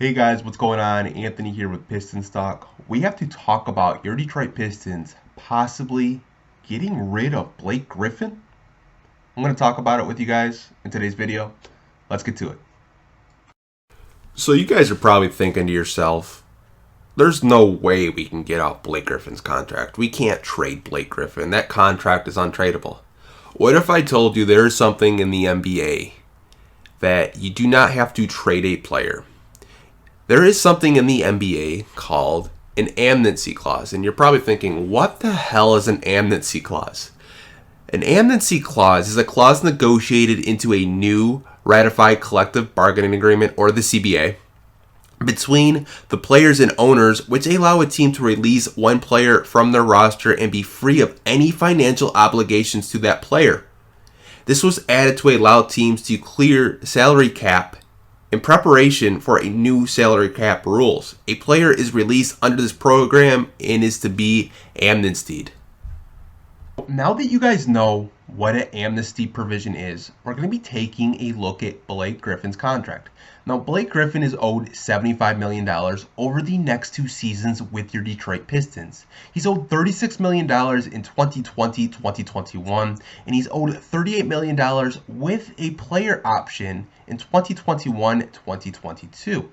Hey guys, what's going on? Anthony here with Pistons Talk. We have to talk about your Detroit Pistons possibly getting rid of Blake Griffin. I'm going to talk about it with you guys in today's video. Let's get to it. So you guys are probably thinking to yourself, there's no way we can get out Blake Griffin's contract. We can't trade Blake Griffin. That contract is untradeable. What if I told you there is something in the NBA that you do not have to trade a player? There is something in the NBA called an amnesty clause. And you're probably thinking, what the hell is an amnesty clause? An amnesty clause is a clause negotiated into a new ratified collective bargaining agreement, or the CBA, between the players and owners, which allow a team to release one player from their roster and be free of any financial obligations to that player. This was added to allow teams to clear salary cap in preparation for a new salary cap rules. A player is released under this program and is to be amnestied. Now that you guys know what an amnesty provision is, we're going to be taking a look at Blake Griffin's contract. Now, Blake Griffin is owed $75 million over the next 2 seasons with your Detroit Pistons. He's owed $36 million in 2020-2021, and he's owed $38 million with a player option in 2021-2022.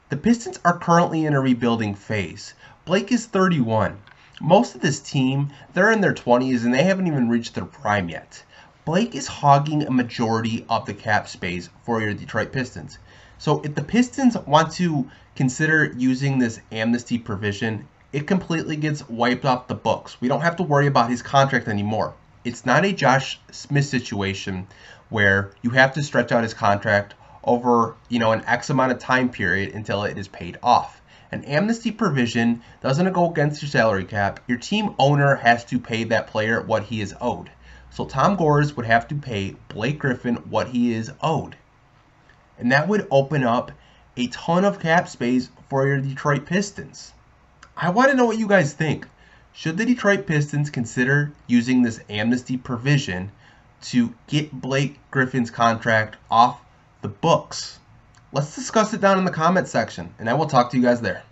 The Pistons are currently in a rebuilding phase. Blake is 31. Most of this team, they're in their 20s and they haven't even reached their prime yet. Blake is hogging a majority of the cap space for your Detroit Pistons. So if the Pistons want to consider using this amnesty provision, it completely gets wiped off the books. We don't have to worry about his contract anymore. It's not a Josh Smith situation where you have to stretch out his contract over, an X amount of time period until it is paid off. An amnesty provision doesn't go against your salary cap. Your team owner has to pay that player what he is owed. So Tom Gores would have to pay Blake Griffin what he is owed. And that would open up a ton of cap space for your Detroit Pistons. I want to know what you guys think. Should the Detroit Pistons consider using this amnesty provision to get Blake Griffin's contract off the books? Let's discuss it down in the comment section, and I will talk to you guys there.